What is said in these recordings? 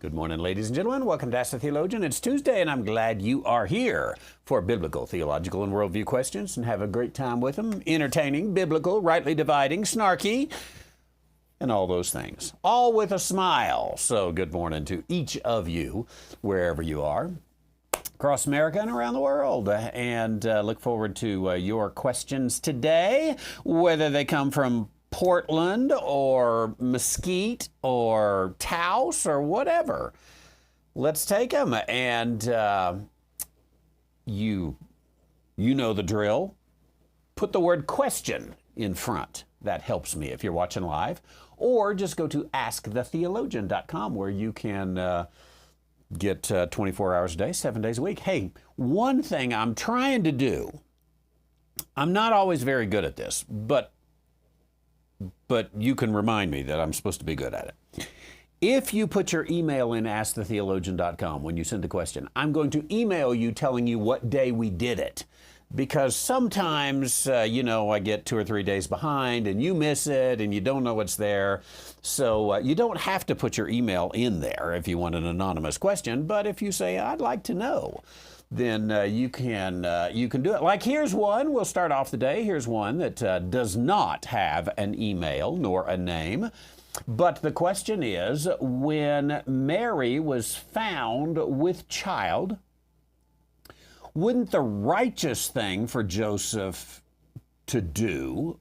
Good morning, ladies and gentlemen. Welcome to Ask the Theologian. It's Tuesday, and I'm glad you are here for biblical, theological, and worldview questions, and have a great time with them. Entertaining, biblical, rightly dividing, snarky, and all those things. All with a smile. So good morning to each of you, wherever you are, across America and around the world. And look forward to your questions today, whether they come from Portland or Mesquite or Taos or whatever. Let's take them. And you know the drill. Put the word question in front. That helps me if you're watching live. Or just go to askthetheologian.com where you can get 24 hours a day, 7 days a week. Hey, one thing I'm trying to do, I'm not always very good at this, but you can remind me that I'm supposed to be good at it. If you put your email in askthetheologian.com when you send a question, I'm going to email you telling you what day we did it. Because sometimes, I get 2 or 3 days behind and you miss it and you don't know it's there. So you don't have to put your email in there if you want an anonymous question. But if you say, I'd like to know, then you can do it. Like here's one. We'll start off the day. Here's one that does not have an email nor a name. But the question is, when Mary was found with child, wouldn't the righteous thing for Joseph to do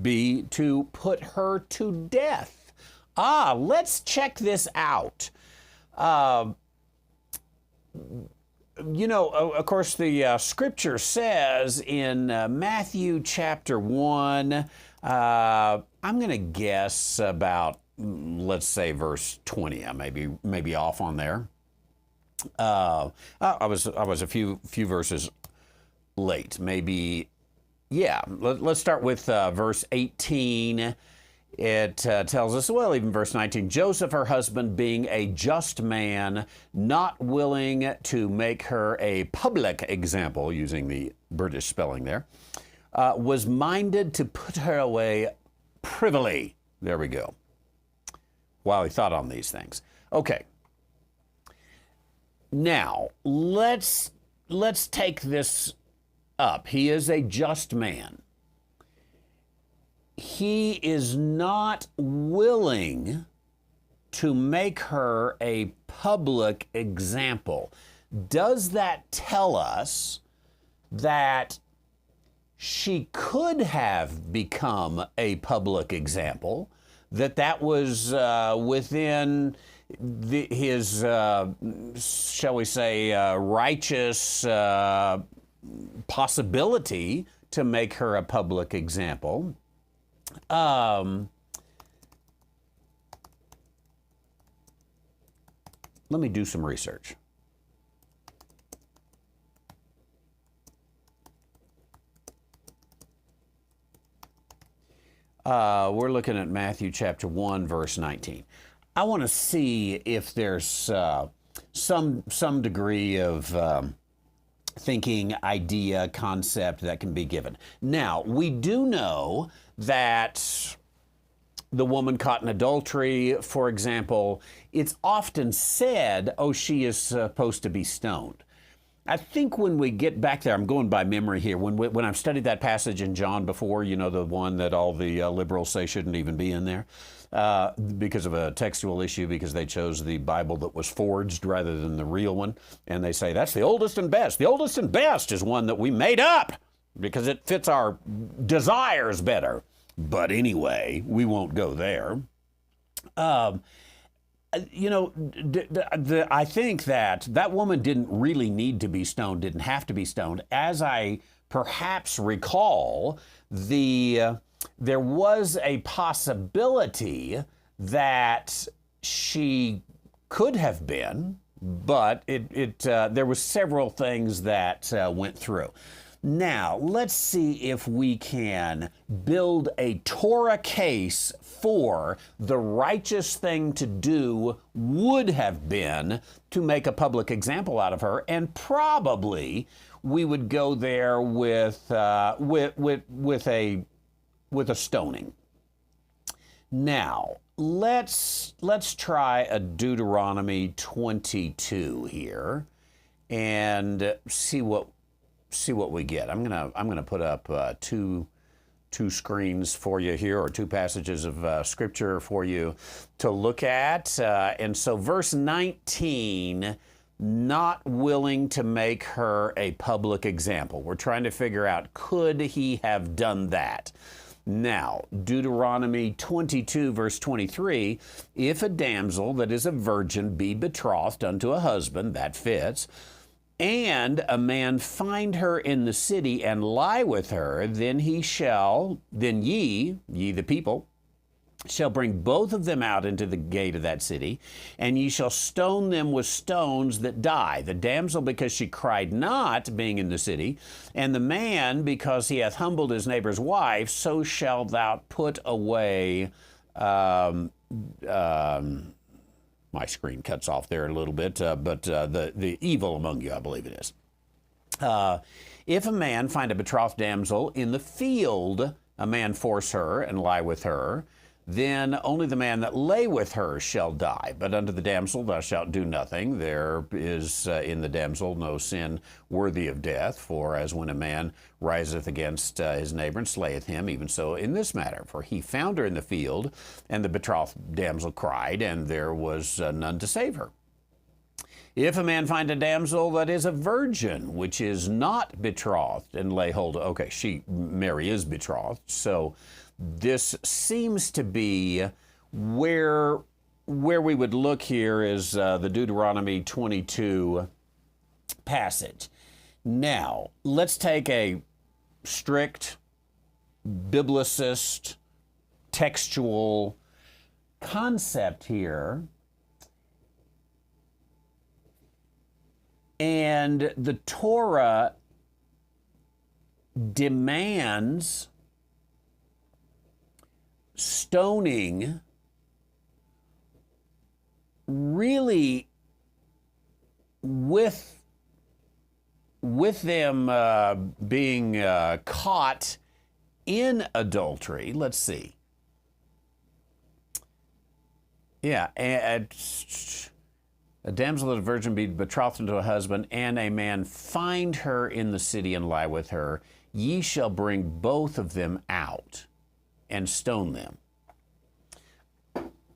be to put her to death? Let's check this out. Of course, the scripture says in Matthew chapter 1, I'm going to guess about, let's say, verse 20. I may be off on there. I was a few verses late. Maybe, yeah. Let's start with verse 18. It tells us, well, even verse 19, Joseph, her husband, being a just man, not willing to make her a public example, using the British spelling there, was minded to put her away privily. There we go. While he thought on these things. Okay. Now, let's take this up. He is a just man. He is not willing to make her a public example. Does that tell us that she could have become a public example, that was within his, shall we say, righteous possibility to make her a public example? Let me do some research. We're looking at Matthew chapter 1, verse 19. I want to see if there's some degree of thinking, idea, concept that can be given. Now, we do know that the woman caught in adultery, for example, it's often said, she is supposed to be stoned. I think when we get back there, I'm going by memory here, when I've studied that passage in John before, the one that all the liberals say shouldn't even be in there, because of a textual issue, because they chose the Bible that was forged rather than the real one. And they say, that's the oldest and best. The oldest and best is one that we made up because it fits our desires better. But anyway, we won't go there. I think that woman didn't really need to be stoned, didn't have to be stoned. As I perhaps recall, there was a possibility that she could have been, but there was several things that went through. Now, let's see if we can build a Torah case for the righteous thing to do would have been to make a public example out of her, and probably we would go there with a stoning. Now, let's try a Deuteronomy 22 here and see what we get. I'm gonna put up two screens for you here, or two passages of scripture for you to look at. And so verse 19, not willing to make her a public example. We're trying to figure out, could he have done that? Now, Deuteronomy 22, verse 23, if a damsel that is a virgin be betrothed unto a husband, that fits, and a man find her in the city and lie with her, then ye, the people, shall bring both of them out into the gate of that city, and ye shall stone them with stones that die. The damsel because she cried not, being in the city, and the man because he hath humbled his neighbor's wife, so shalt thou put away. My screen cuts off there a little bit, but the evil among you, I believe it is. If a man find a betrothed damsel in the field, a man force her and lie with her, then only the man that lay with her shall die. But unto the damsel thou shalt do nothing. There is in the damsel no sin worthy of death. For as when a man riseth against his neighbor and slayeth him, even so in this matter. For he found her in the field, and the betrothed damsel cried, and there was none to save her. If a man find a damsel that is a virgin, which is not betrothed, and lay hold of, okay, Mary is betrothed, so this seems to be where we would look here is the Deuteronomy 22 passage. Now, let's take a strict biblicist textual concept here, and the Torah demands stoning really with them being caught in adultery. Let's see. Yeah, a damsel that a virgin be betrothed unto a husband, and a man find her in the city and lie with her, ye shall bring both of them out and stone them.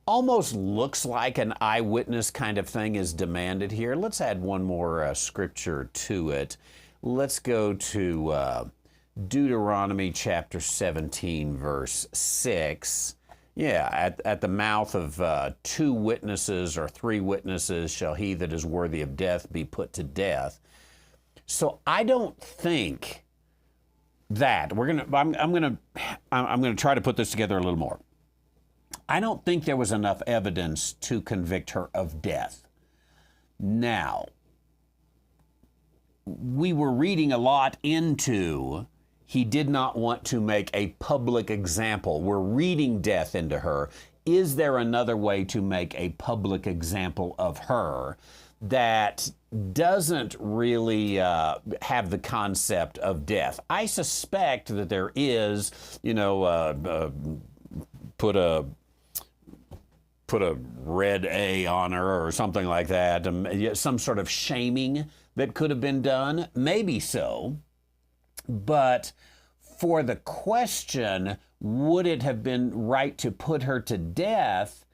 Almost looks like an eyewitness kind of thing is demanded here. Let's add one more scripture to it. Let's go to Deuteronomy chapter 17, verse 6. Yeah, at the mouth of two witnesses or three witnesses shall he that is worthy of death be put to death. So I don't think that I'm gonna try to put this together a little more. I don't think there was enough evidence to convict her of death. Now, we were reading a lot into he did not want to make a public example. We're reading death into her. Is there another way to make a public example of her that doesn't really have the concept of death? I suspect that there is, put a red A on her or something like that, some sort of shaming that could have been done. Maybe so. But for the question, would it have been right to put her to death?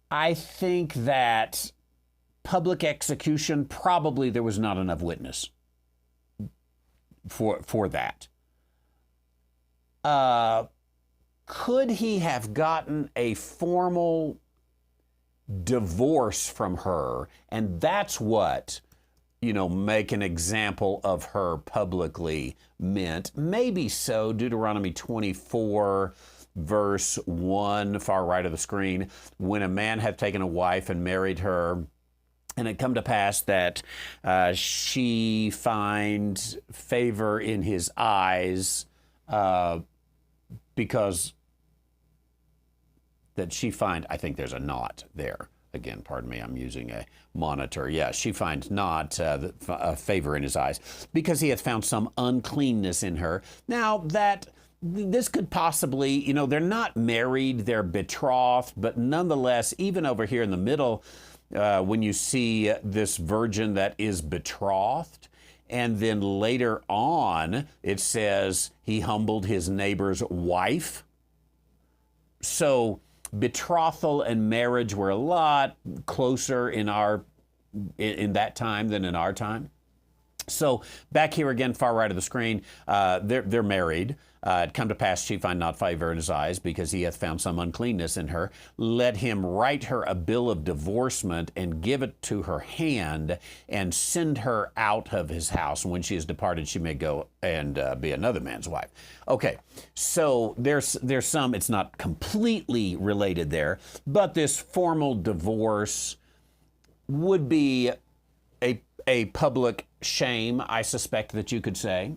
I think that public execution, probably there was not enough witness for that. Could he have gotten a formal divorce from her, and that's what, make an example of her publicly meant? Maybe so. Deuteronomy 24, verse 1, far right of the screen. When a man hath taken a wife and married her, and it come to pass that she find favor in his eyes, because that she find, I think there's a not there. Again, pardon me, I'm using a monitor. Yeah, she finds not favor in his eyes, because he hath found some uncleanness in her. Now, that this could possibly, they're not married, they're betrothed, but nonetheless, even over here in the middle, when you see this virgin that is betrothed, and then later on, it says he humbled his neighbor's wife. So betrothal and marriage were a lot closer in that time than in our time. So back here again, far right of the screen, they're married. It come to pass she find not favor in his eyes, because he hath found some uncleanness in her. Let him write her a bill of divorcement and give it to her hand, and send her out of his house. And when she is departed, she may go and be another man's wife. Okay, so there's some, it's not completely related there, but this formal divorce would be a public shame, I suspect that you could say.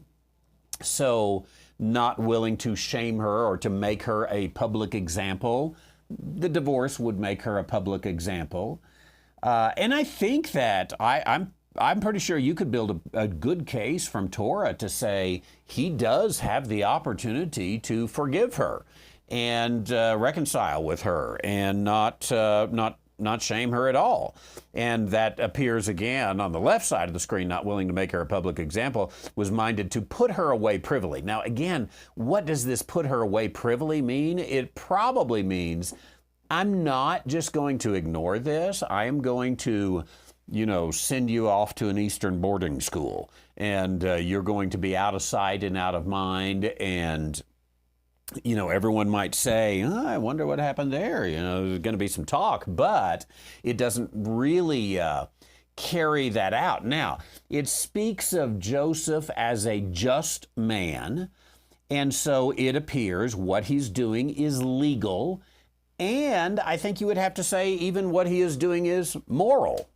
So not willing to shame her or to make her a public example, the divorce would make her a public example. And I think that I'm pretty sure you could build a good case from Torah to say he does have the opportunity to forgive her and reconcile with her and not shame her at all. And that appears again on the left side of the screen, not willing to make her a public example, was minded to put her away privily. Now again, what does this put her away privily mean? It probably means I'm not just going to ignore this. I am going to, send you off to an Eastern boarding school, and you're going to be out of sight and out of mind, and everyone might say, I wonder what happened there. There's going to be some talk, but it doesn't really carry that out. Now, it speaks of Joseph as a just man, and so it appears what he's doing is legal, and I think you would have to say even what he is doing is moral.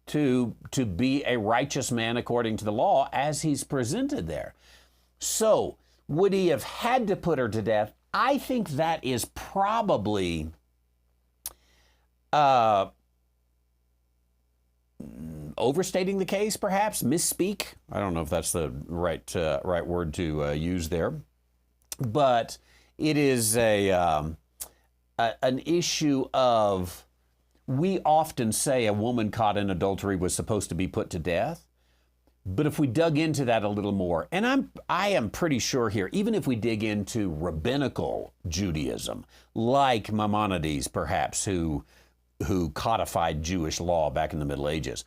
To be a righteous man according to the law as he's presented there. So, would he have had to put her to death? I think that is probably overstating the case, perhaps, misspeak. I don't know if that's the right word to use there. But it is an issue of, we often say a woman caught in adultery was supposed to be put to death. But if we dug into that a little more, and I am pretty sure here, even if we dig into rabbinical Judaism, like Maimonides perhaps, who codified Jewish law back in the Middle Ages,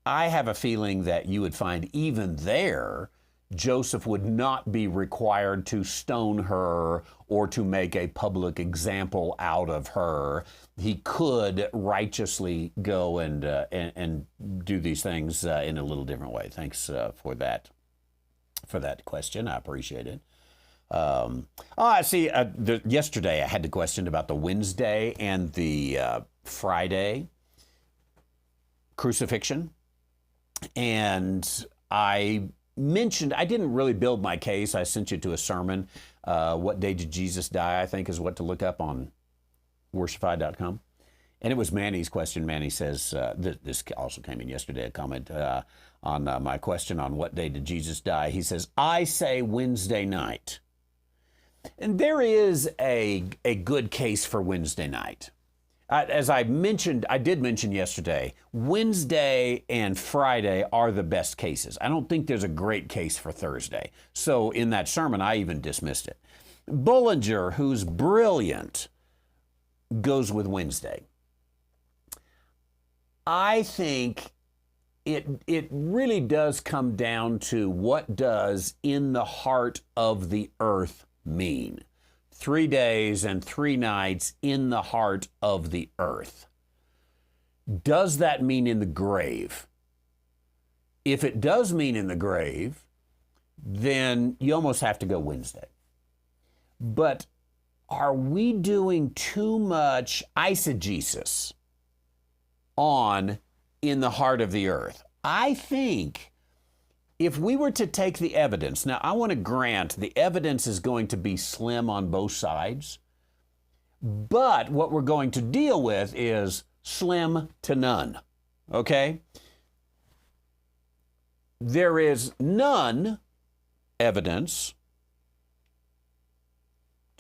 I have a feeling that you would find even there, Joseph would not be required to stone her or to make a public example out of her. He could righteously go and do these things in a little different way. Thanks for that question. I appreciate it. I see. Yesterday I had the question about the Wednesday and the Friday crucifixion, and I mentioned, I didn't really build my case. I sent you to a sermon. What day did Jesus die, I think, is what to look up on worshipify.com. And it was Manny's question. Manny says, this also came in yesterday, a comment on my question on what day did Jesus die. He says, I say Wednesday night. And there is a good case for Wednesday night. As I did mention yesterday, Wednesday and Friday are the best cases. I don't think there's a great case for Thursday. So in that sermon, I even dismissed it. Bullinger, who's brilliant, goes with Wednesday. I think it really does come down to, what does in the heart of the earth mean? 3 days and 3 nights in the heart of the earth. Does that mean in the grave? If it does mean in the grave, then you almost have to go Wednesday. But are we doing too much eisegesis on in the heart of the earth? I think if we were to take the evidence, now I want to grant the evidence is going to be slim on both sides, but what we're going to deal with is slim to none, okay? There is none evidence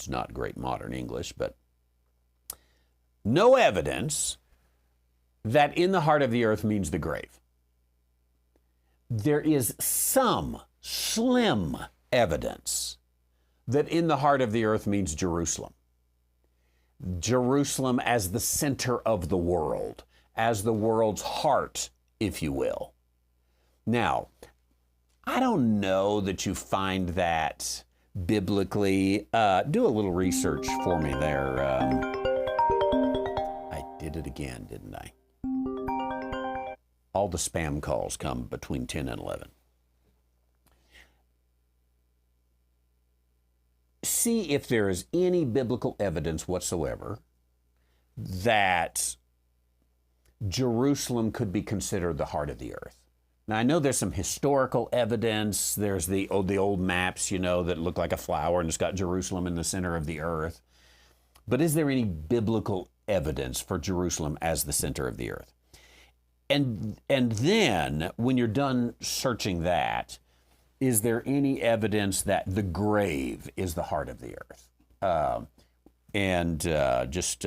It's not great modern English, but no evidence that in the heart of the earth means the grave. There is some slim evidence that in the heart of the earth means Jerusalem. Jerusalem as the center of the world, as the world's heart, if you will. Now, I don't know that you find that biblically. Do a little research for me there. I did it again, didn't I? All the spam calls come between 10 and 11. See if there is any biblical evidence whatsoever that Jerusalem could be considered the heart of the earth. Now, I know there's some historical evidence. There's the old maps, that look like a flower, and it's got Jerusalem in the center of the earth. But is there any biblical evidence for Jerusalem as the center of the earth? And then, when you're done searching that, is there any evidence that the grave is the heart of the earth? Just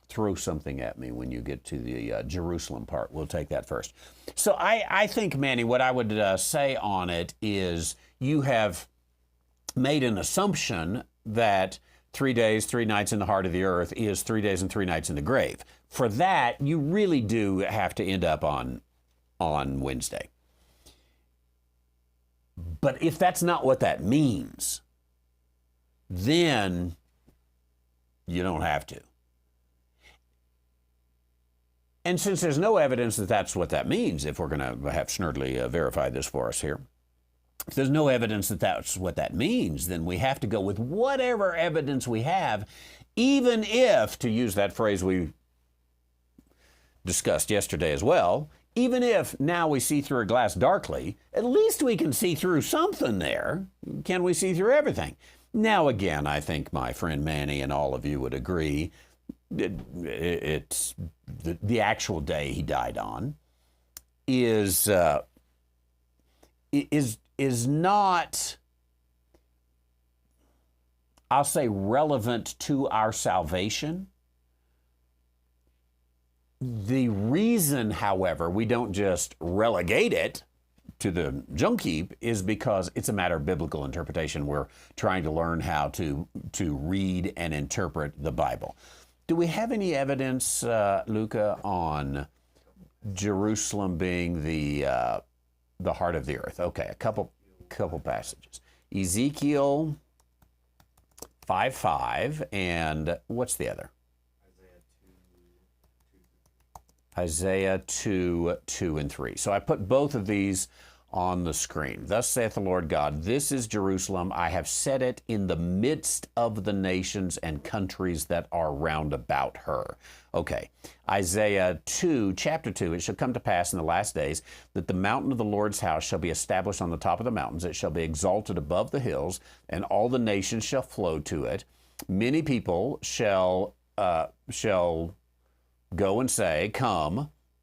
throw something at me when you get to the Jerusalem part. We'll take that first. So I think, Manny, what I would say on it is you have made an assumption that 3 days, 3 nights in the heart of the earth is 3 days and 3 nights in the grave. For that, you really do have to end up on Wednesday. But if that's not what that means, then you don't have to. And since there's no evidence that that's what that means, if we're going to have Snerdley verify this for us here, if there's no evidence that that's what that means, then we have to go with whatever evidence we have, even if, to use that phrase we discussed yesterday as well, even if now we see through a glass darkly, at least we can see through something there. Can we see through everything? Now, again, I think my friend Manny and all of you would agree it's the actual day he died on is not, I'll say, relevant to our salvation. The reason, however, we don't just relegate it to the junk heap is because it's a matter of biblical interpretation. We're trying to learn how to read and interpret the Bible. Do we have any evidence, Luca, on Jerusalem being the heart of the earth? Okay, a couple passages. Ezekiel 5:5, and what's the other? Isaiah 2:2 and 3. So I put both of these on the screen. Thus saith the Lord God, this is Jerusalem. I have set it in the midst of the nations and countries that are round about her. Okay, Isaiah 2, chapter 2, it shall come to pass in the last days that the mountain of the Lord's house shall be established on the top of the mountains. It shall be exalted above the hills, and all the nations shall flow to it. Many people shall go and say,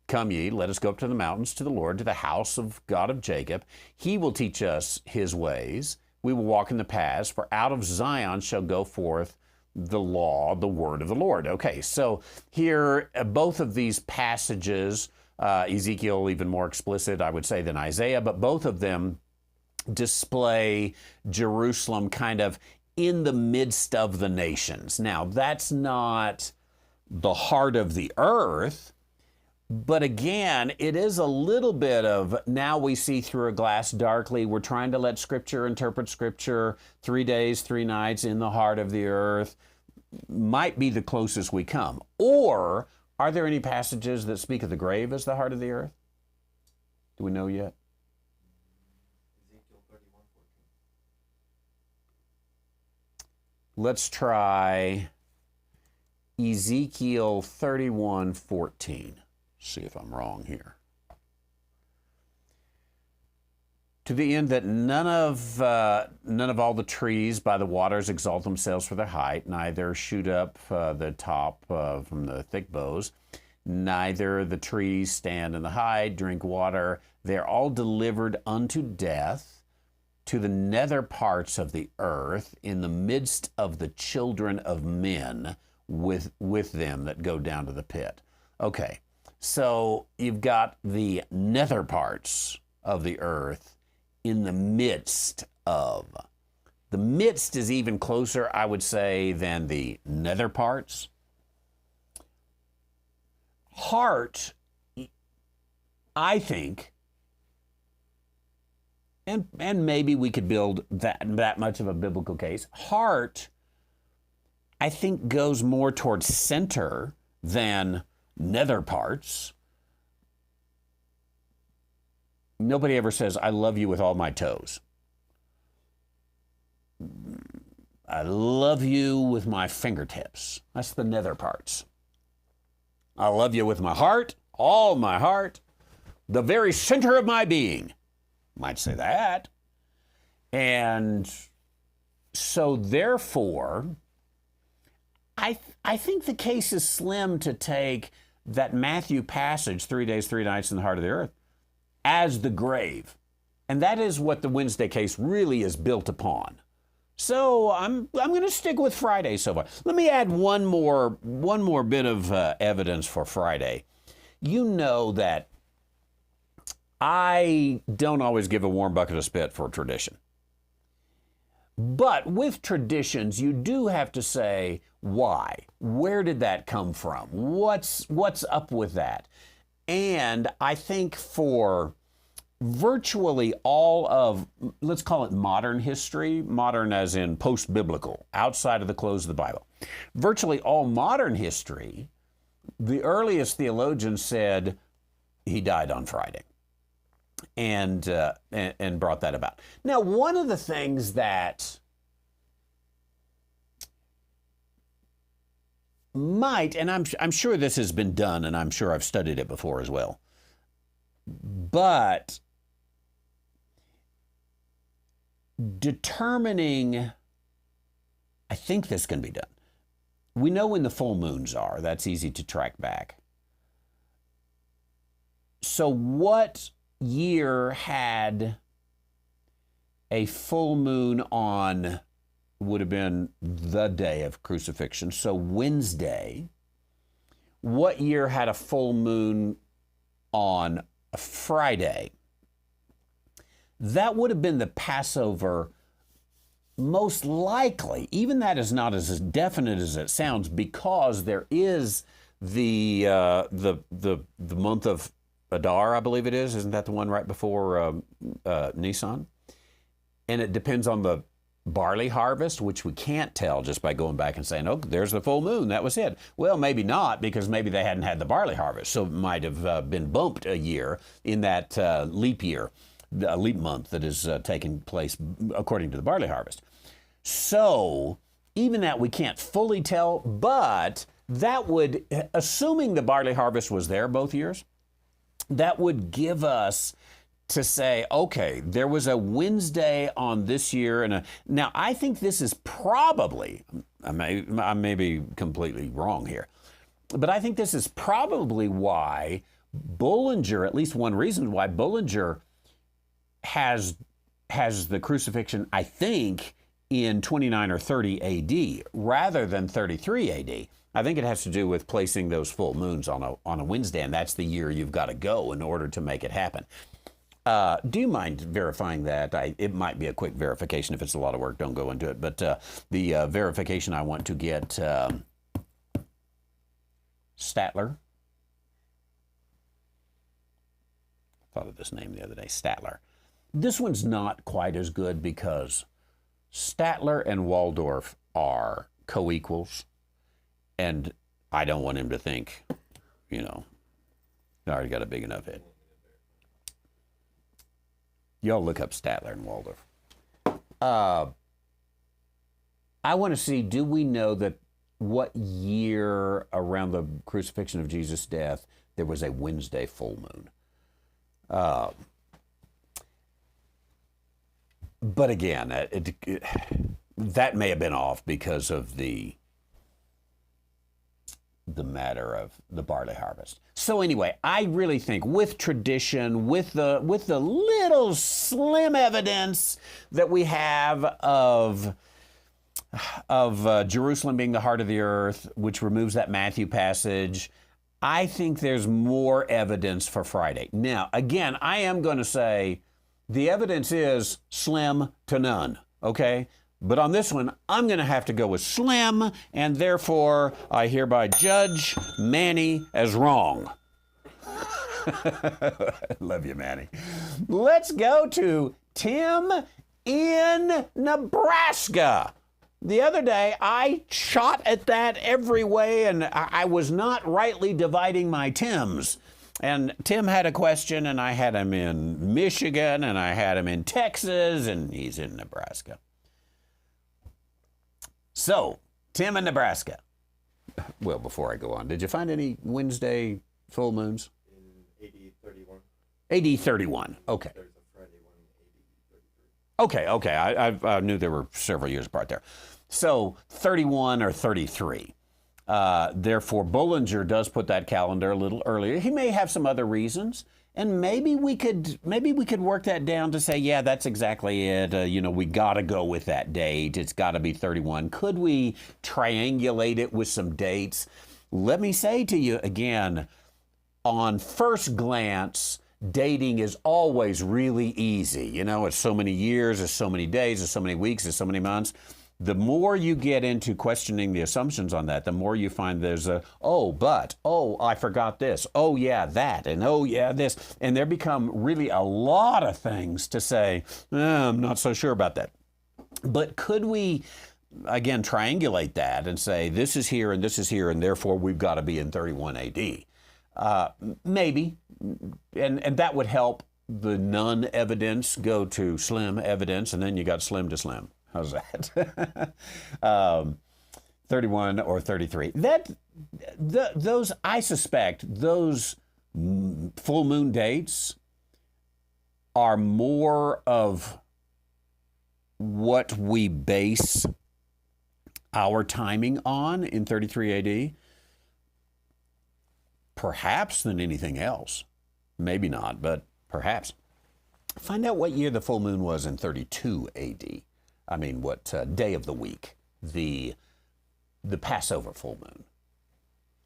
Come ye, let us go up to the mountains, to the Lord, to the house of God of Jacob. He will teach us his ways. We will walk in the paths, for out of Zion shall go forth the law, the word of the Lord. Okay, so here, both of these passages, Ezekiel even more explicit, I would say, than Isaiah, but both of them display Jerusalem kind of in the midst of the nations. Now, that's not the heart of the earth, but again, it is a little bit of, now we see through a glass darkly. We're trying to let Scripture interpret Scripture. 3 days, 3 nights in the heart of the earth might be the closest we come. Or are there any passages that speak of the grave as the heart of the earth? Do we know yet? Ezekiel 31:14. Let's try Ezekiel 31:14. See if I'm wrong here. To the end that none of all the trees by the waters exalt themselves for their height, neither shoot up the top from the thick boughs, neither the trees stand in the height, drink water. They're all delivered unto death. to the nether parts of the earth in the midst of the children of men with them that go down to the pit. Okay, so you've got the nether parts of the earth in the midst of. The midst is even closer, I would say, than the nether parts. Heart, I think, and maybe we could build that much of a biblical case. Heart, I think, goes more towards center than nether parts. Nobody ever says, I love you with all my toes. I love you with my fingertips. That's the nether parts. I love you with my heart, all my heart, the very center of my being. Might say that. And so therefore, I think the case is slim to take that Matthew passage, 3 days, 3 nights in the heart of the earth, as the grave. And that is what the Wednesday case really is built upon. So I'm going to stick with Friday so far. Let me add one more bit of evidence for Friday. You know that I don't always give a warm bucket of spit for tradition. But with traditions, you do have to say, why? Where did that come from? What's up with that? And I think for virtually all of, let's call it modern history, modern as in post-biblical, outside of the close of the Bible, virtually all modern history, the earliest theologians said he died on Friday. And brought that about. Now, one of the things that might, and I'm sure this has been done, and I'm sure I've studied it before as well, but determining, I think this can be done. We know when the full moons are. That's easy to track back. So what year had a full moon on, would have been the day of crucifixion, so Wednesday. What year had a full moon on a Friday? That would have been the Passover, most likely. Even that is not as definite as it sounds, because there is the month of Adar, I believe it is. Isn't that the one right before Nisan? And it depends on the barley harvest, which we can't tell just by going back and saying, oh, there's the full moon, that was it. Well, maybe not, because maybe they hadn't had the barley harvest, so it might have been bumped a year in that leap year, the leap month that is taking place according to the barley harvest. So even that we can't fully tell, but that would, assuming the barley harvest was there both years, that would give us to say, okay, there was a Wednesday on this year. Now, I think this is probably, I may be completely wrong here, but I think this is probably why Bullinger, at least one reason why Bullinger has the crucifixion, I think, in 29 or 30 AD rather than 33 AD. I think it has to do with placing those full moons on a Wednesday, and that's the year you've got to go in order to make it happen. Do you mind verifying that? It might be a quick verification. If it's a lot of work, don't go into it. But the verification I want to get, Statler. I thought of this name the other day, Statler. This one's not quite as good because Statler and Waldorf are co-equals. And I don't want him to think, I already got a big enough head. Y'all look up Statler and Waldorf. I want to see, do we know that what year around the crucifixion of Jesus' death there was a Wednesday full moon? But again, that may have been off because of the the matter of the barley harvest. So anyway, I really think with tradition, with the little slim evidence that we have of Jerusalem being the heart of the earth, which removes that Matthew passage, I think there's more evidence for Friday. Now, again, I am going to say the evidence is slim to none, okay? But on this one, I'm going to have to go with slim, and therefore I hereby judge Manny as wrong. Love you, Manny. Let's go to Tim in Nebraska. The other day, I shot at that every way, and I was not rightly dividing my Tims. And Tim had a question, and I had him in Michigan, and I had him in Texas, and he's in Nebraska. So, Tim in Nebraska. Well, before I go on, did you find any Wednesday full moons? In AD 31. AD 31, okay. There's a Friday one, AD 33. Okay. I knew there were several years apart there. So 31 or 33. Therefore, Bullinger does put that calendar a little earlier. He may have some other reasons, and maybe we could work that down to say, yeah, that's exactly it. We got to go with that date. It's got to be 31. Could we triangulate it with some dates? Let me say to you again, on first glance, dating is always really easy. It's so many years, it's so many days, it's so many weeks, it's so many months. The more you get into questioning the assumptions on that, the more you find there's I forgot this, oh yeah, that, and oh yeah, this. And there become really a lot of things to say, I'm not so sure about that. But could we, again, triangulate that and say, this is here, and therefore we've got to be in 31 AD? Maybe, and that would help the none evidence go to slim evidence, and then you got slim to slim. How's that? 31 or 33. I suspect those full moon dates are more of what we base our timing on in 33 AD, perhaps, than anything else. Maybe not, but perhaps. Find out what year the full moon was in 32 AD. I mean, what day of the week the Passover full moon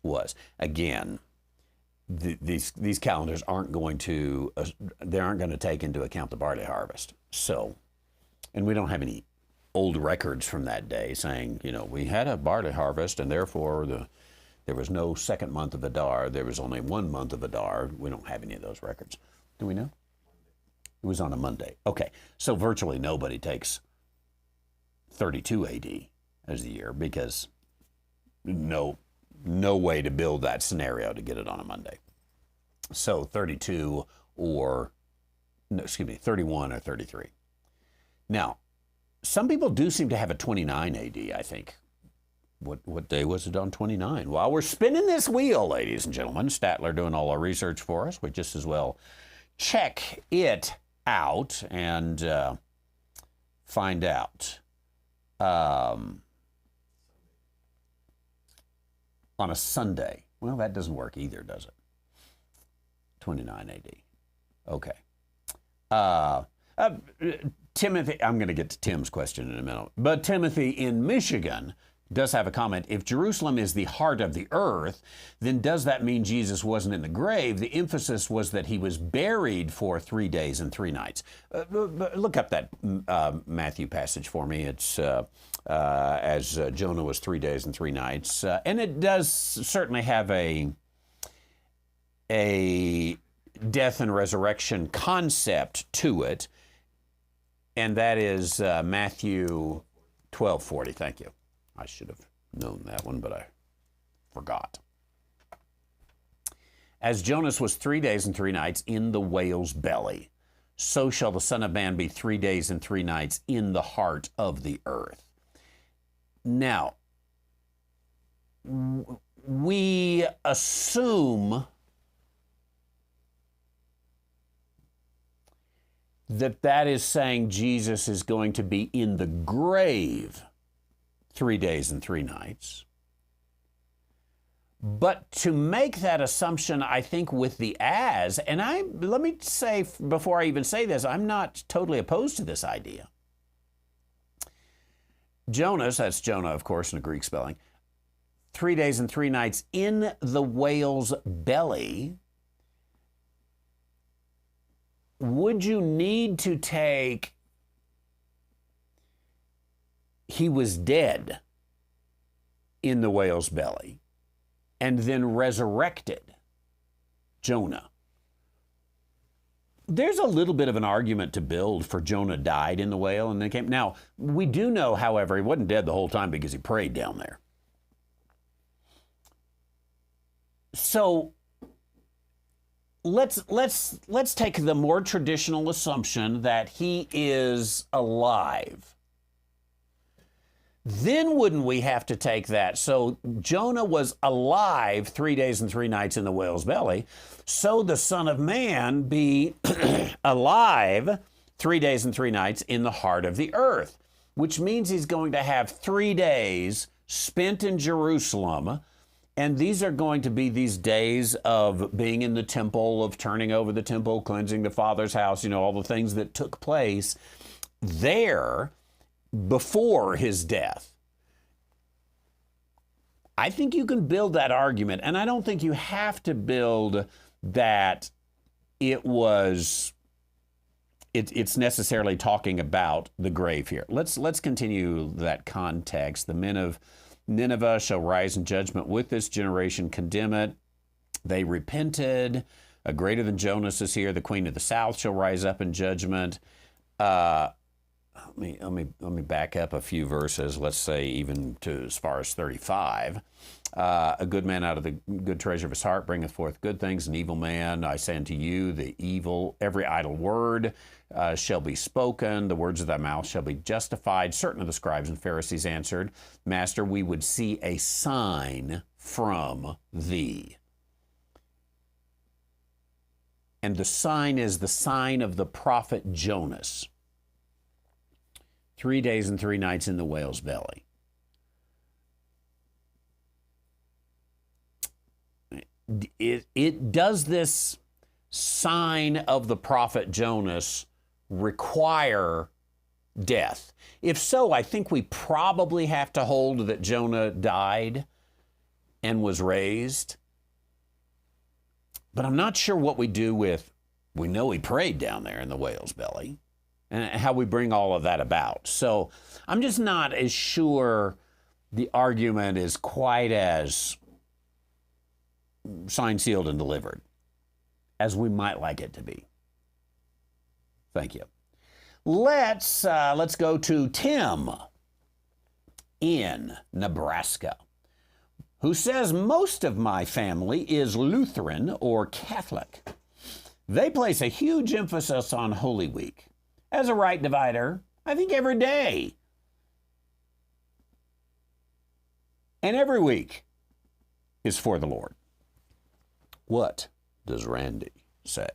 was. Again, these calendars aren't going to take into account the barley harvest. So, and we don't have any old records from that day saying, we had a barley harvest, and therefore there was no second month of Adar. There was only 1 month of Adar. We don't have any of those records. Do we know? It was on a Monday. Okay, so virtually nobody takes 32 AD as the year, because no way to build that scenario to get it on a Monday. So 31 or 33. Now, some people do seem to have a 29 AD, I think. What day was it on 29? While we're spinning this wheel, ladies and gentlemen, Statler doing all our research for us, we just as well check it out and find out. On a Sunday. Well, that doesn't work either, does it? 29 AD. Okay. Timothy, I'm going to get to Tim's question in a minute, but Timothy in Michigan does have a comment. If Jerusalem is the heart of the earth, then does that mean Jesus wasn't in the grave? The emphasis was that he was buried for 3 days and 3 nights. Look up that Matthew passage for me. It's as Jonah was 3 days and 3 nights. And it does certainly have a death and resurrection concept to it. And that is Matthew 12:40. Thank you. I should have known that one, but I forgot. As Jonas was 3 days and 3 nights in the whale's belly, so shall the Son of Man be 3 days and 3 nights in the heart of the earth. Now, we assume that is saying Jesus is going to be in the grave 3 days and 3 nights. But to make that assumption, I think with the as, and let me say before I even say this, I'm not totally opposed to this idea. Jonas, that's Jonah, of course, in a Greek spelling, 3 days and 3 nights in the whale's belly. Would you need to take he was dead in the whale's belly and then resurrected Jonah? There's a little bit of an argument to build for Jonah died in the whale and then came. Now, we do know, however, he wasn't dead the whole time because he prayed down there. So let's take the more traditional assumption that he is alive. Then wouldn't we have to take that? So Jonah was alive 3 days and 3 nights in the whale's belly. So the Son of Man be alive 3 days and 3 nights in the heart of the earth, which means he's going to have 3 days spent in Jerusalem. And these are going to be these days of being in the temple, of turning over the temple, cleansing the Father's house, all the things that took place there before his death. I think you can build that argument, and I don't think you have to build that it's necessarily talking about the grave here. Let's continue that context. The men of Nineveh shall rise in judgment with this generation, condemn it. They repented. A greater than Jonas is here. The queen of the south shall rise up in judgment. Let me back up a few verses. Let's say even to as far as 35. A good man out of the good treasure of his heart bringeth forth good things. An evil man, I say unto you, every idle word shall be spoken. The words of thy mouth shall be justified. Certain of the scribes and Pharisees answered, Master, we would see a sign from thee. And the sign is the sign of the prophet Jonas. 3 days and 3 nights in the whale's belly. Does this sign of the prophet Jonas require death? If so, I think we probably have to hold that Jonah died and was raised. But I'm not sure what we do with, we know he prayed down there in the whale's belly, and how we bring all of that about. So I'm just not as sure the argument is quite as signed, sealed, and delivered as we might like it to be. Thank you. Let's go to Tim in Nebraska, who says, most of my family is Lutheran or Catholic. They place a huge emphasis on Holy Week. As a right divider, I think every day and every week is for the Lord. What does Randy say?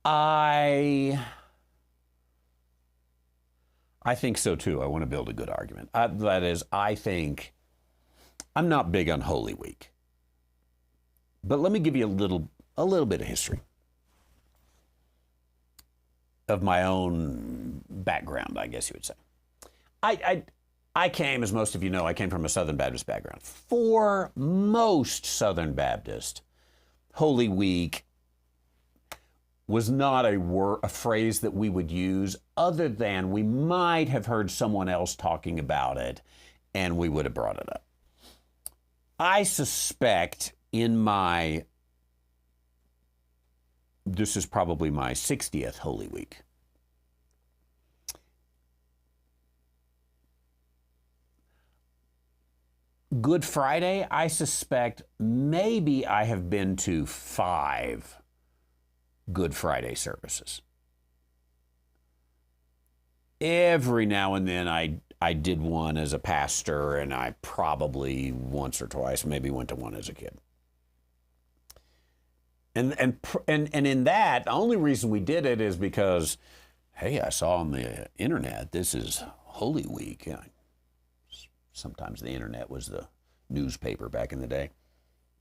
I think so too. I want to build a good argument. That is, I think I'm not big on Holy Week. But let me give you a little bit of history of my own background, I guess you would say. I came, as most of you know, I came from a Southern Baptist background. For most Southern Baptists, Holy Week was not a phrase that we would use, other than we might have heard someone else talking about it and we would have brought it up. I suspect this is probably my 60th Holy Week. Good Friday, I suspect maybe I have been to 5 Good Friday services. Every now and then I did one as a pastor, and I probably once or twice maybe went to one as a kid. And in that, the only reason we did it is because, hey, I saw on the internet, this is Holy Week. Yeah. Sometimes the internet was the newspaper back in the day.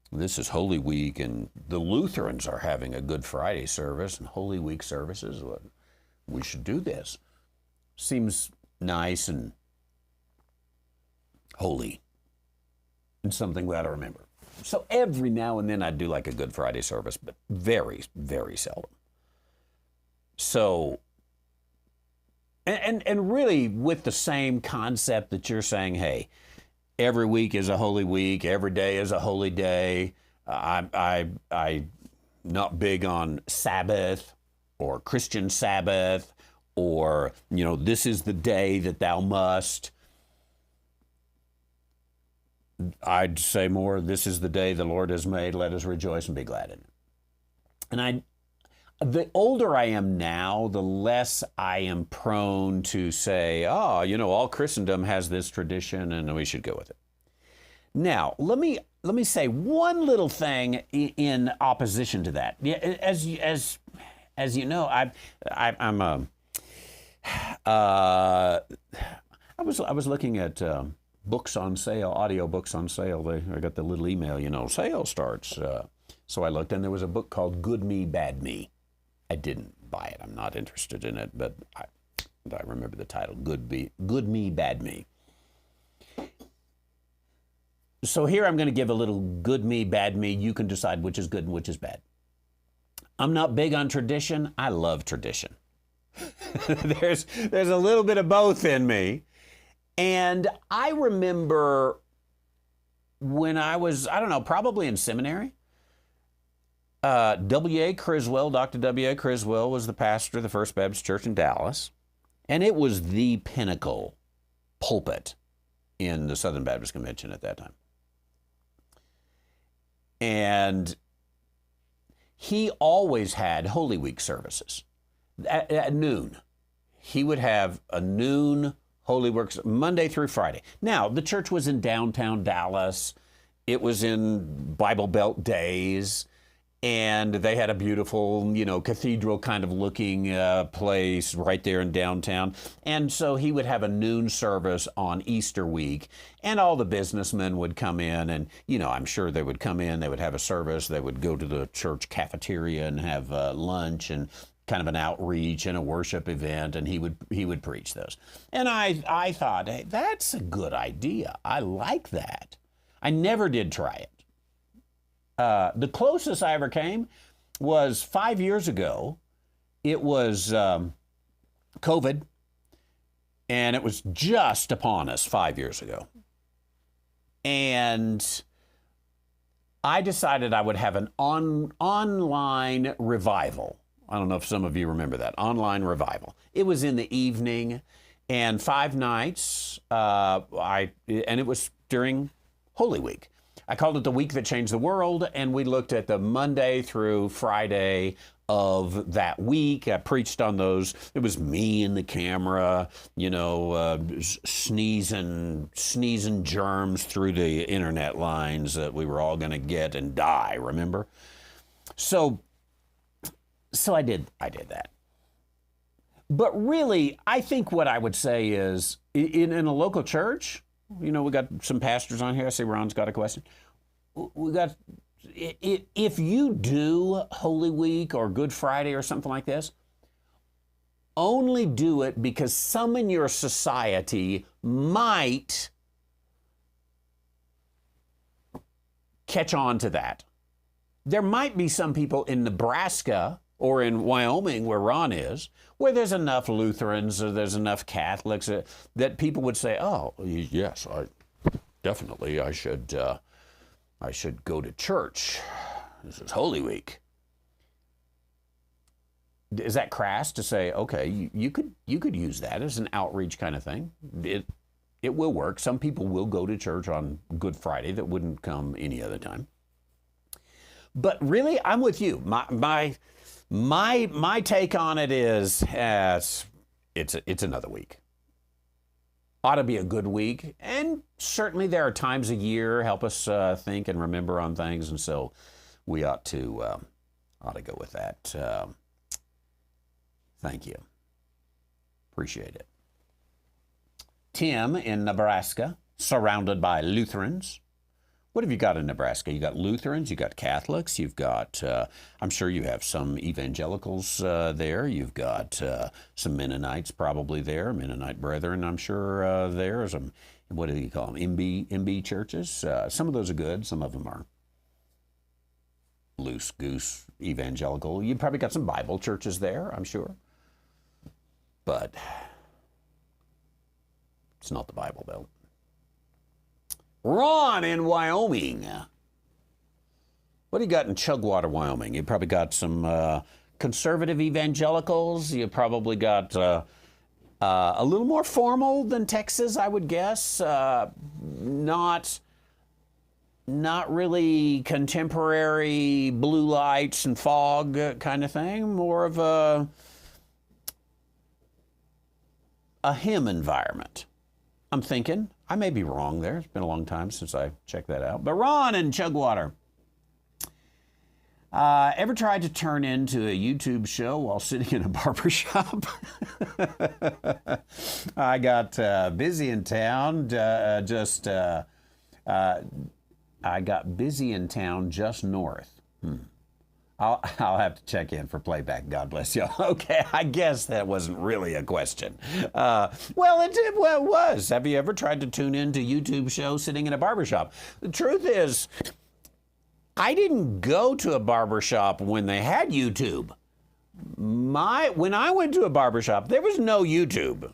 This is Holy Week, and the Lutherans are having a Good Friday service and Holy Week services. Well, we should do this. Seems nice and holy, and something we ought to remember. So every now and then I do like a Good Friday service, but very, very seldom. So, and really with the same concept that you're saying, hey, every week is a holy week, every day is a holy day. I'm not big on Sabbath or Christian Sabbath or, this is the day that thou must. I'd say more, this is the day the Lord has made, let us rejoice and be glad in it. And the older I am now, the less I am prone to say, all Christendom has this tradition and we should go with it. Now, let me say one little thing in opposition to that. As you know, I was looking at books on sale, audio books on sale. I got the little email, sale starts. So I looked, and there was a book called Good Me, Bad Me. I didn't buy it. I'm not interested in it, but I remember the title, Good Me, Bad Me. So here I'm going to give a little good me, bad me. You can decide which is good and which is bad. I'm not big on tradition. I love tradition. There's a little bit of both in me. And I remember when I was, probably in seminary, Dr. W.A. Criswell was the pastor of the First Baptist Church in Dallas. And it was the pinnacle pulpit in the Southern Baptist Convention at that time. And he always had Holy Week services at noon. He would have a noon Holy Works Monday through Friday. Now, the church was in downtown Dallas. It was in Bible Belt days. And they had a beautiful, cathedral kind of looking place right there in downtown. And so he would have a noon service on Easter week, and all the businessmen would come in, and, I'm sure they would come in, they would have a service, they would go to the church cafeteria and have lunch and kind of an outreach and a worship event, and he would preach those. And I thought, hey, that's a good idea. I like that. I never did try it. The closest I ever came was 5 years ago. It was COVID, and it was just upon us 5 years ago. And I decided I would have an online revival. I don't know if some of you remember that, online revival. It was in the evening, and 5 nights, and it was during Holy Week. I called it the week that changed the world, and we looked at the Monday through Friday of that week. I preached on those. It was me and the camera, sneezing germs through the internet lines that we were all going to get and die, remember? So I did that. But really, I think what I would say is, in a local church, we got some pastors on here. I see Ron's got a question. If you do Holy Week or Good Friday or something like this, only do it because some in your society might catch on to that. There might be some people in Nebraska or in Wyoming, where Ron is, where there's enough Lutherans or there's enough Catholics that people would say, oh, yes, I should go to church. This is Holy Week. Is that crass to say, okay, you could use that as an outreach kind of thing? It will work. Some people will go to church on Good Friday that wouldn't come any other time. But really, I'm with you. My take on it is it's another week. Ought to be a good week, and certainly there are times a year help us think and remember on things, and so we ought to go with that. Thank you. Appreciate it. Tim in Nebraska, surrounded by Lutherans. What have you got in Nebraska? You got Lutherans, you got Catholics, you've got, I'm sure you have some evangelicals there. You've got some Mennonites probably there, Mennonite brethren, I'm sure there. Some, what do you call them, MB churches? Some of those are good, some of them are loose goose evangelical. You probably got some Bible churches there, I'm sure. But it's not the Bible Belt. Ron in Wyoming. What do you got in Chugwater, Wyoming? You probably got some conservative evangelicals. You probably got a little more formal than Texas, I would guess. Not really contemporary blue lights and fog kind of thing. More of a hymn environment. I'm thinking. I may be wrong there. It's been a long time since I checked that out. But Ron in Chugwater. Ever tried to turn into a YouTube show while sitting in a barber shop? I got busy in town. I got busy in town just north. I'll have to check in for playback. God bless you. Okay, I guess that wasn't really a question. Well, it was. Have you ever tried to tune into a YouTube show sitting in a barbershop? The truth is, I didn't go to a barbershop when they had YouTube. When I went to a barbershop, there was no YouTube.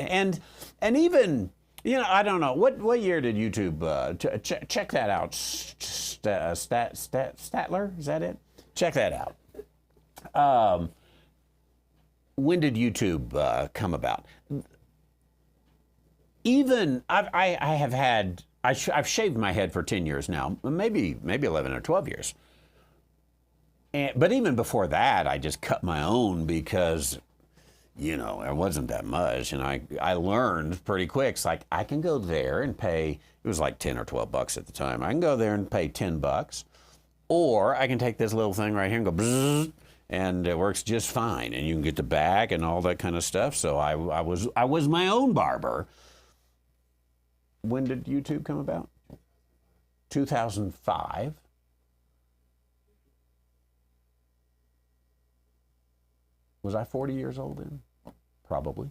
And even, I don't know. What year did YouTube, check that out. Statler, is that it? Check that out. When did YouTube come about? Even I've shaved my head for 10 years now, maybe 11 or 12 years. But even before that, I just cut my own because, it wasn't that much. And I learned pretty quick. It's like, I can go there and pay, it was like 10 or 12 bucks at the time. I can go there and pay 10 bucks. Or I can take this little thing right here and go bzzz, and it works just fine. And you can get the back and all that kind of stuff. So I was my own barber. When did YouTube come about? 2005. Was I 40 years old then? Probably.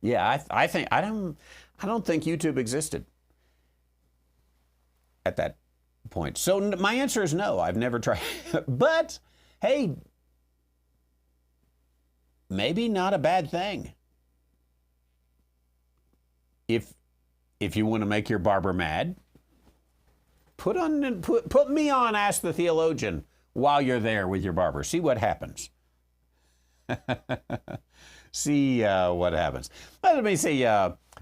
Yeah, I don't think YouTube existed at that point. So my answer is no. I've never tried. But hey, maybe not a bad thing. If you want to make your barber mad, put me on Ask the Theologian while you're there with your barber. See what happens. See what happens. Let me see.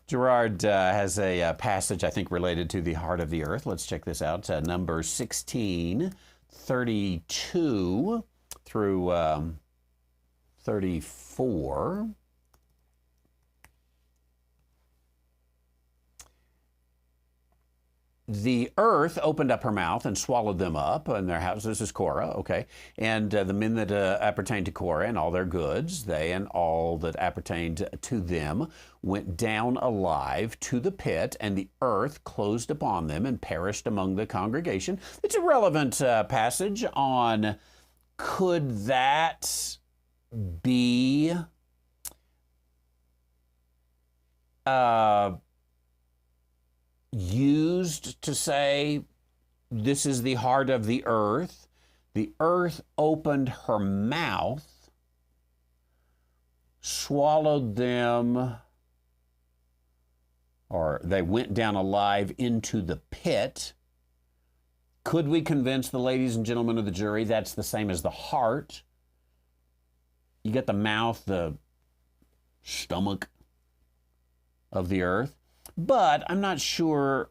Gerard has a passage, I think, related to the heart of the earth. Let's check this out. Numbers 16:32 through 34. The earth opened up her mouth and swallowed them up and their houses. This is Korah, okay. And the men that appertained to Korah and all their goods, they and all that appertained to them, went down alive to the pit, and the earth closed upon them and perished among the congregation. It's a relevant passage on, could that be used to say this is the heart of the earth? The earth opened her mouth, swallowed them, or they went down alive into the pit. Could we convince the ladies and gentlemen of the jury that's the same as the heart? You get the mouth, the stomach of the earth. But I'm not sure,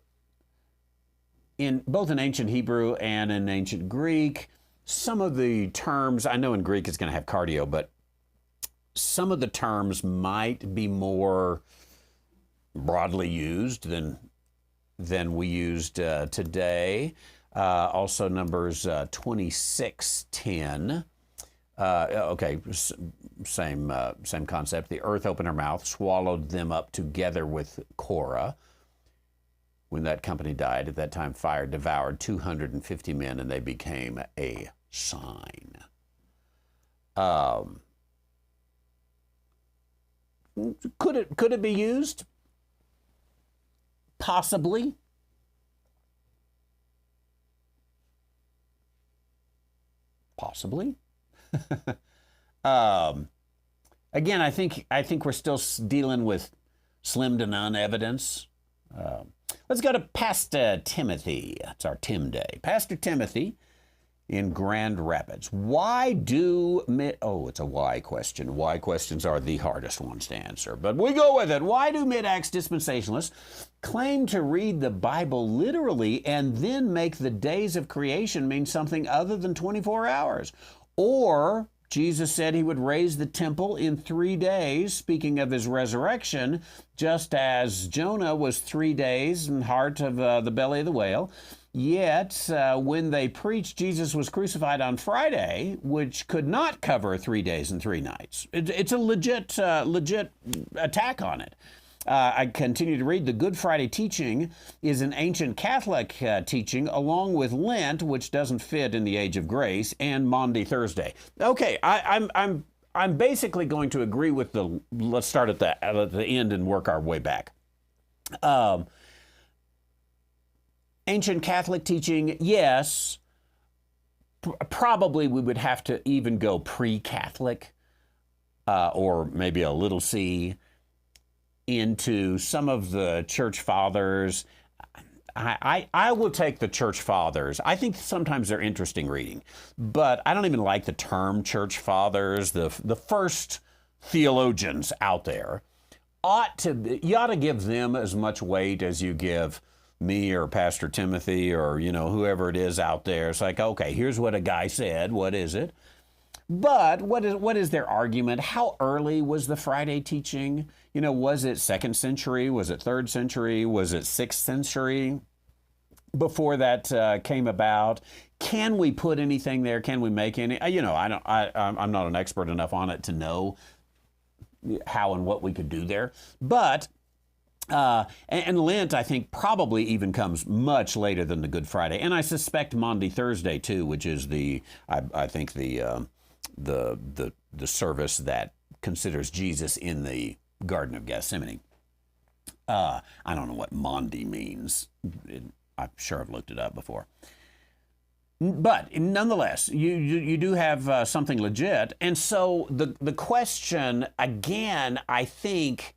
in both in ancient Hebrew and in ancient Greek, some of the terms, I know in Greek it's going to have cardio, but some of the terms might be more broadly used than we used today. Also Numbers 26:10. Okay, same concept. The earth opened her mouth, swallowed them up together with Korah. When that company died, at that time fire devoured 250 men, and they became a sign. Could it be used? Possibly. Possibly. Again, I think we're still dealing with slim to none evidence. Let's go to Pastor Timothy. It's our Tim Day. Pastor Timothy in Grand Rapids. Why do it's a why question. Why questions are the hardest ones to answer, but we go with it. Why do mid-Acts dispensationalists claim to read the Bible literally and then make the days of creation mean something other than 24 hours? Or Jesus said he would raise the temple in 3 days, speaking of his resurrection, just as Jonah was 3 days in the heart of the belly of the whale. Yet, when they preached Jesus was crucified on Friday, which could not cover 3 days and 3 nights. It's a legit attack on it. I continue to read. The Good Friday teaching is an ancient Catholic teaching, along with Lent, which doesn't fit in the age of grace, and Maundy Thursday. Okay, I'm basically going to agree with the. Let's start at the end and work our way back. Ancient Catholic teaching, yes. Probably we would have to even go pre-Catholic, or maybe a little c, into some of the church fathers. I will take the church fathers. I think sometimes they're interesting reading, but I don't even like the term church fathers. The first theologians out there you ought to give them as much weight as you give me or Pastor Timothy or whoever it is out there. It's like, okay, here's what a guy said. What is it? But what is their argument? How early was the Friday teaching? Was it 2nd century? Was it 3rd century? Was it 6th century before that came about? Can we put anything there? Can we make any? I'm not an expert enough on it to know how and what we could do there. But and Lent, I think, probably even comes much later than the Good Friday, and I suspect Maundy Thursday too, which is I think the service that considers Jesus in the Garden of Gethsemane. I don't know what Maundy means. I'm sure I've looked it up before. But nonetheless, you do have something legit. And so the question, again, I think,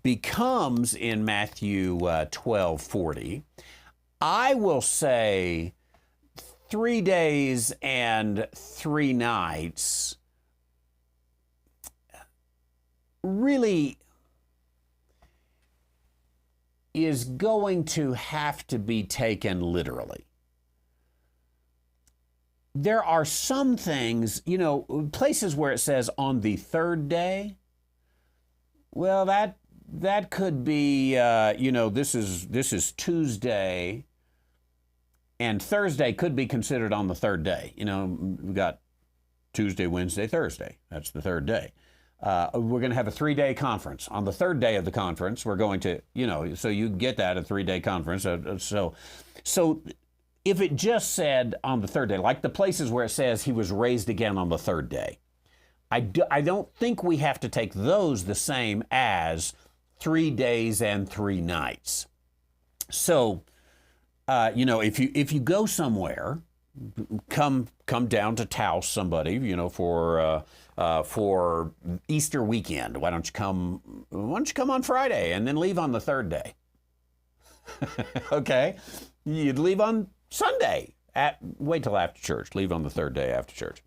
becomes in Matthew 12:40. I will say 3 days and 3 nights really is going to have to be taken literally. There are some things, places where it says on the 3rd day. Well, that could be, this is Tuesday, and Thursday could be considered on the 3rd day. We've got Tuesday, Wednesday, Thursday. That's the 3rd day. We're going to have a 3-day conference. On the 3rd day of the conference, we're going to, so you get that, a 3-day conference. So if it just said on the 3rd day, like the places where it says he was raised again on the 3rd day, I don't think we have to take those the same as 3 days and 3 nights. So, if you go somewhere, come down to Taos somebody, for Easter weekend. Why don't you come on Friday and then leave on the 3rd day? Okay, you'd leave on Sunday. Wait till after church. Leave on the 3rd day after church.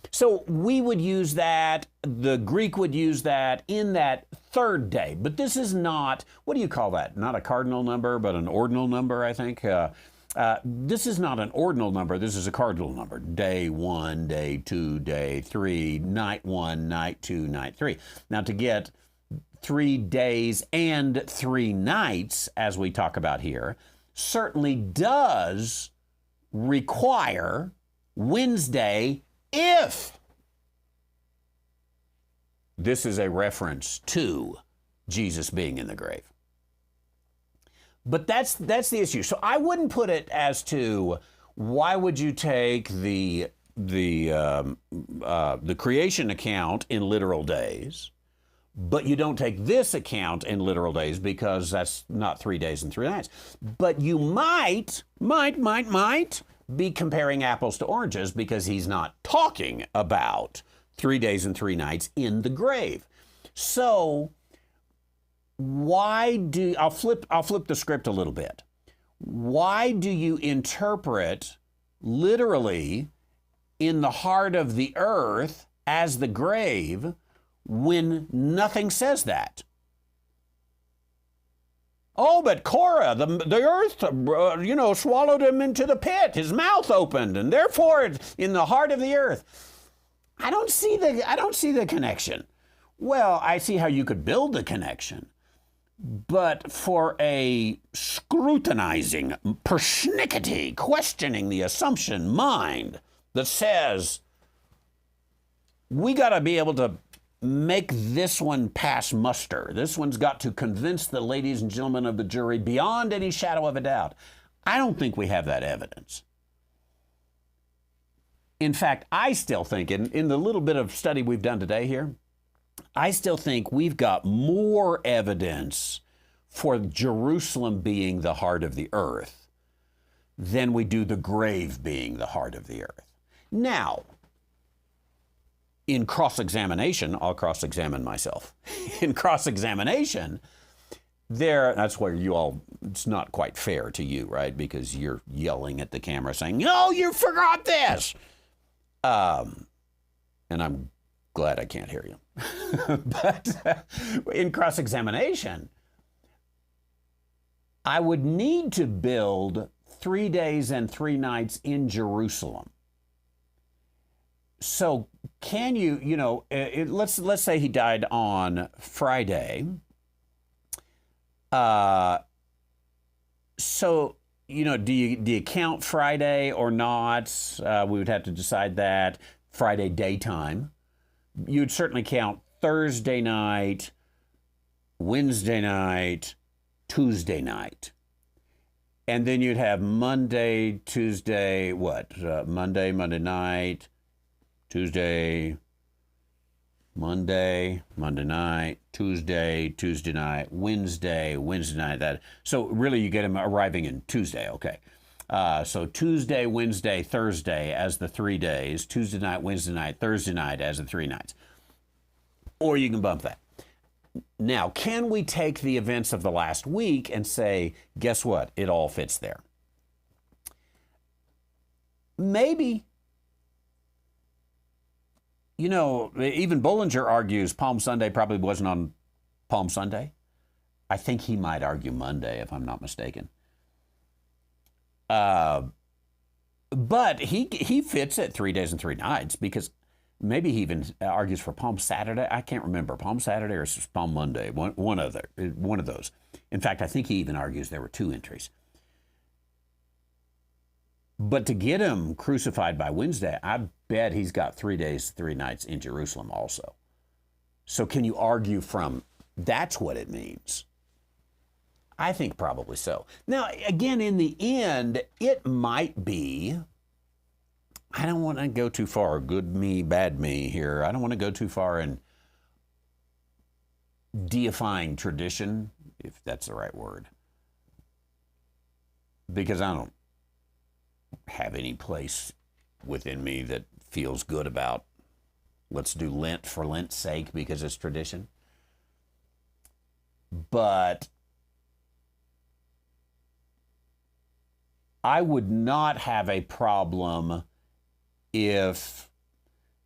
So we would use that, the Greek would use that in that 3rd day. But this is not, what do you call that? Not a cardinal number, but an ordinal number, I think. This is not an ordinal number. This is a cardinal number. Day 1, day 2, day 3, night 1, night 2, night 3. Now to get 3 days and 3 nights, as we talk about here, certainly does require Wednesday if this is a reference to Jesus being in the grave. But that's the issue. So I wouldn't put it as to why would you take the creation account in literal days, but you don't take this account in literal days because that's not 3 days and 3 nights. But you might be comparing apples to oranges because he's not talking about 3 days and 3 nights in the grave. So I'll flip the script a little bit. Why do you interpret literally in the heart of the earth as the grave when nothing says that? Oh, but Korah, the earth, swallowed him into the pit. His mouth opened, and therefore it's in the heart of the earth. I don't see the connection. Well, I see how you could build the connection. But for a scrutinizing, persnickety, questioning the assumption mind that says, we got to be able to make this one pass muster. This one's got to convince the ladies and gentlemen of the jury beyond any shadow of a doubt. I don't think we have that evidence. In fact, I still think, in the little bit of study we've done today here, I still think we've got more evidence for Jerusalem being the heart of the earth than we do the grave being the heart of the earth. Now, in cross-examination, I'll cross-examine myself. In cross-examination, that's where it's not quite fair to you, right? Because you're yelling at the camera saying, no, you forgot this. And I'm glad I can't hear you. But in cross-examination, I would need to build 3 days and 3 nights in Jerusalem. So can let's say he died on Friday. So, do you count Friday or not? We would have to decide that. Friday daytime. You'd certainly count Thursday night, Wednesday night, Tuesday night. And then you'd have Monday, Tuesday, Monday night, Tuesday, Monday night, Tuesday night, Wednesday night. So really you get him arriving in Tuesday, okay. So Tuesday, Wednesday, Thursday as the 3 days, Tuesday night, Wednesday night, Thursday night as the 3 nights. Or you can bump that. Now, can we take the events of the last week and say, guess what? It all fits there. Maybe. Even Bullinger argues Palm Sunday probably wasn't on Palm Sunday. I think he might argue Monday, if I'm not mistaken. But he fits at 3 days and 3 nights because maybe he even argues for Palm Saturday. I can't remember, Palm Saturday or Palm Monday, one of those. In fact, I think he even argues there were 2 entries. But to get him crucified by Wednesday, I bet he's got 3 days, 3 nights in Jerusalem also. So can you argue from that's what it means? I think probably so. Now, again, in the end, it might be, I don't want to go too far, good me, bad me here. I don't want to go too far in deifying tradition, if that's the right word, because I don't have any place within me that feels good about let's do Lent for Lent's sake because it's tradition. But I would not have a problem if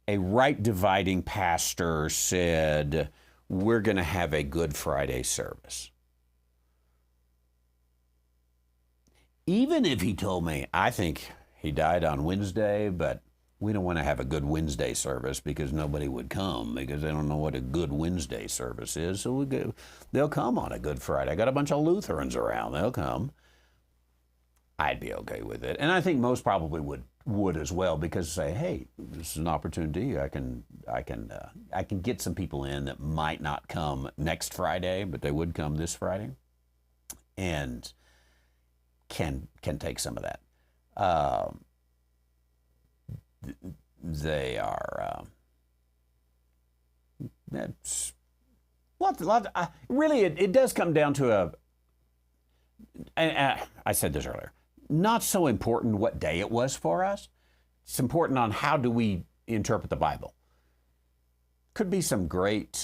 a right dividing pastor said, we're going to have a Good Friday service. Even if he told me, I think he died on Wednesday, but we don't want to have a Good Wednesday service because nobody would come because they don't know what a Good Wednesday service is. So they'll come on a Good Friday. I got a bunch of Lutherans around. They'll come. I'd be okay with it. And I think most probably would would as well, because say, hey, this is an opportunity. I can get some people in that might not come next Friday, but they would come this Friday, and can take some of that. They are that's really it does come down to I said this earlier, not so important what day it was for us. It's important on how do we interpret the Bible. Could be some great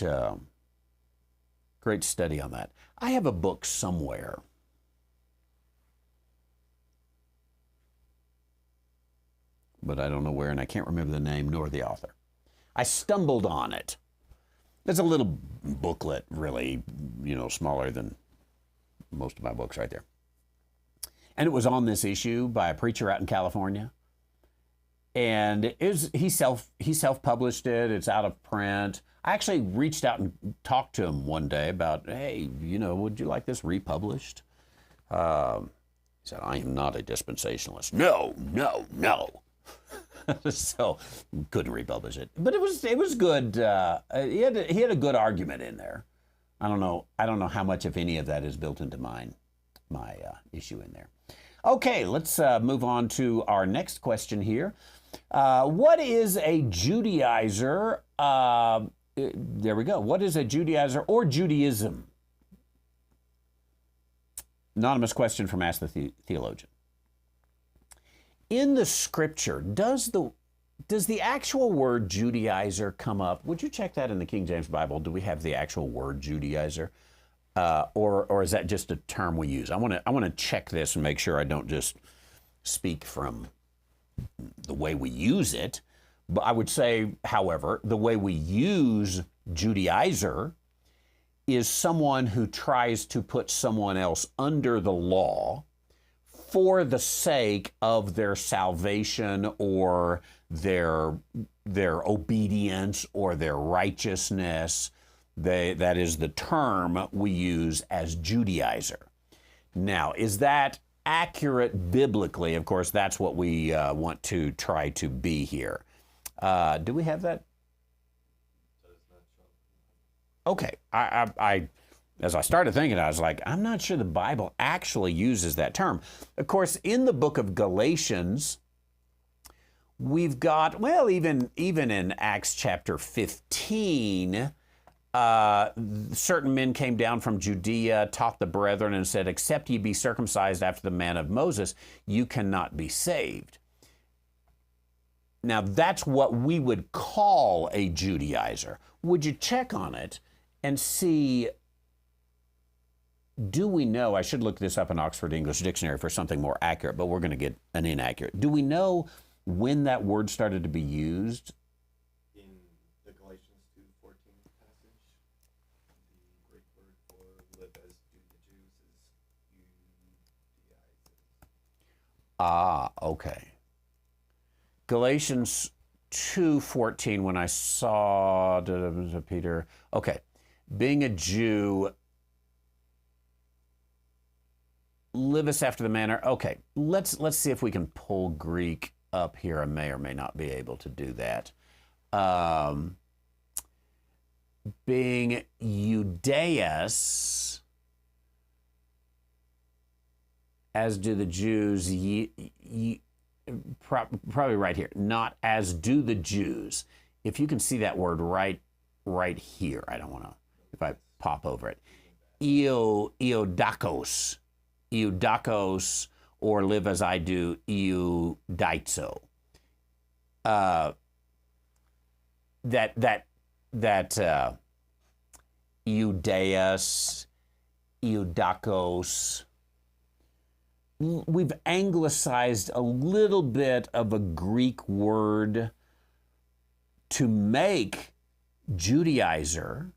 study on that. I have a book somewhere. But I don't know where, and I can't remember the name nor the author. I stumbled on it. It's a little booklet, really, smaller than most of my books right there. And it was on this issue by a preacher out in California. And he self-published it. It's out of print. I actually reached out and talked to him one day about, hey, would you like this republished? He said, I am not a dispensationalist. No. So couldn't republish it, but it was good. He had a good argument in there. I don't know how much, if any, of that is built into my issue in there. Okay, let's move on to our next question here. What is a Judaizer? There we go. What is a Judaizer or Judaism? Anonymous question from Ask the Theologian. In the scripture, does the actual word Judaizer come up? Would you check that in the King James Bible? Do we have the actual word Judaizer, or is that just a term we use? I want to check this and make sure I don't just speak from the way we use it. But I would say, however, the way we use Judaizer is someone who tries to put someone else under the law for the sake of their salvation or their obedience or their righteousness. That is the term we use as Judaizer. Now, is that accurate biblically? Of course, that's what we want to try to be here. Do we have that? Okay, I as I started thinking, I was like, I'm not sure the Bible actually uses that term. Of course, in the book of Galatians, we've got, well, even in Acts chapter 15, certain men came down from Judea, taught the brethren, and said, except ye be circumcised after the manner of Moses, you cannot be saved. Now, that's what we would call a Judaizer. Would you check on it and see, do we know, I should look this up in Oxford English Dictionary for something more accurate, but we're going to get an inaccurate. Do we know when that word started to be used? In the Galatians 2:14 passage, the Greek word for live as do the Jews is Judaizers. Ah, okay. Galatians 2:14, when I saw Peter, okay, being a Jew, livest after the manner. Okay, let's see if we can pull Greek up here. I may or may not be able to do that. Being Judaeus, as do the Jews, probably right here. Not as do the Jews. If you can see that word right here, I don't want to. If I pop over it, Iodakos. Eudakos, or live as I do, Eudaitzo. That Eudaeus, Eudakos. We've anglicized a little bit of a Greek word to make Judaizer.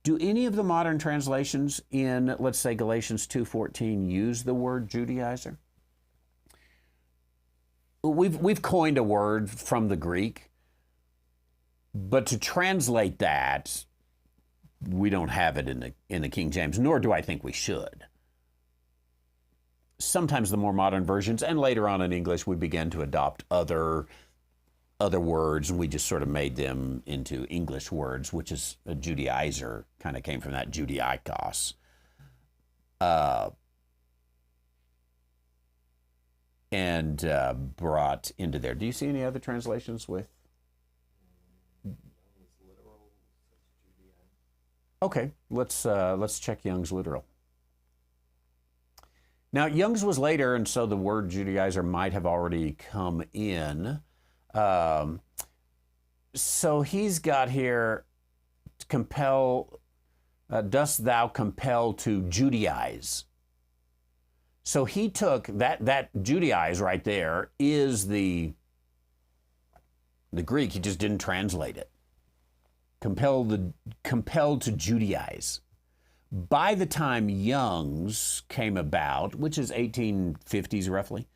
Do any of the modern translations in, let's say, Galatians 2:14 use the word Judaizer? We've coined a word from the Greek, but to translate that, we don't have it in the King James, nor do I think we should. sometimes the more modern versions, and later on in English, we began to adopt other words, and we just sort of made them into English words, which is a Judaizer, kind of came from that Judaikos. And brought into there. Do you see any other translations with? Okay, let's check Young's literal. Now, Young's was later, and so the word Judaizer might have already come in. So he's got here, compel, dost thou compel to Judaize? So he took that Judaize right there is the Greek. He just didn't translate it. Compelled to Judaize. By the time Young's came about, which is 1850s roughly,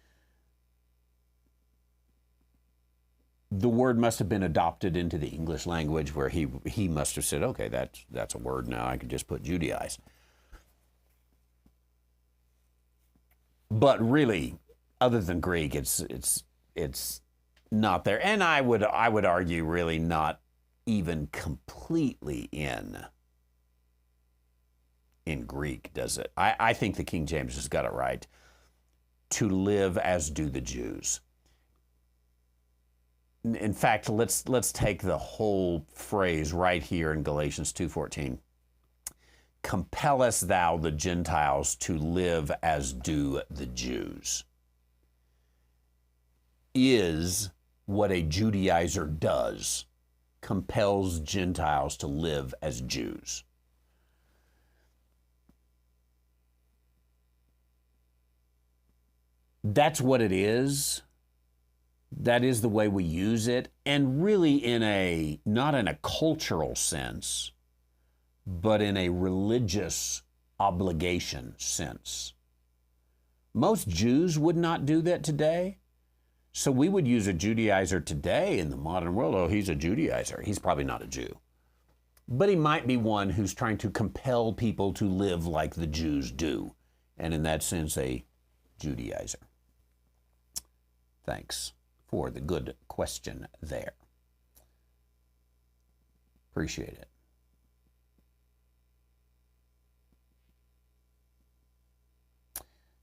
the word must have been adopted into the English language, where he must have said, okay, that's a word now. I can just put Judaize. But really, other than Greek, it's not there, and I would argue really not even completely in Greek, does it? I think the King James has got it right. To live as do the Jews. In fact, let's take the whole phrase right here in Galatians 2:14. Compellest thou the Gentiles to live as do the Jews, is what a Judaizer does. Compels Gentiles to live as Jews. That's what it is. That is the way we use it, and really not in a cultural sense, but in a religious obligation sense. Most Jews would not do that today. So we would use a Judaizer today in the modern world. Oh, he's a Judaizer. He's probably not a Jew. But he might be one who's trying to compel people to live like the Jews do. And in that sense, a Judaizer. Thanks for the good question there. Appreciate it.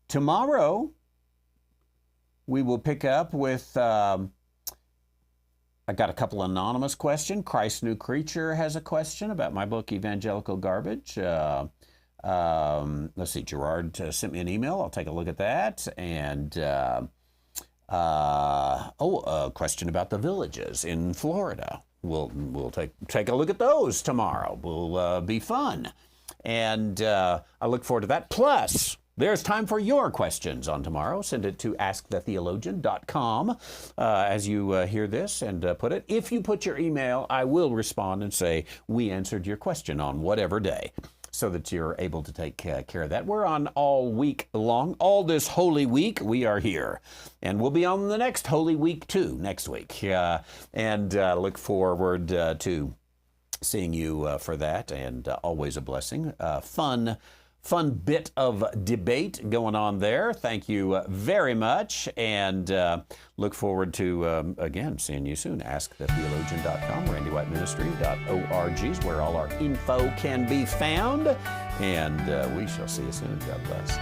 Tomorrow, we will pick up with, I got a couple anonymous questions. Christ's New Creature has a question about my book, Evangelical Garbage. Let's see, Gerard sent me an email. I'll take a look at that. And, a question about the villages in Florida. We'll take a look at those tomorrow. Will be fun. And I look forward to that. Plus, there's time for your questions on tomorrow. Send it to askthetheologian.com as you hear this and put it. If you put your email, I will respond and say, we answered your question on whatever day, so that you're able to take care of that. We're on all week long. All this Holy Week, we are here. And we'll be on the next Holy Week, too, next week. And look forward to seeing you for that. And always a blessing. Fun bit of debate going on there. Thank you very much, and look forward to, again, seeing you soon. AskTheTheologian.com, RandyWhiteMinistry.org is where all our info can be found, and we shall see you soon. God bless.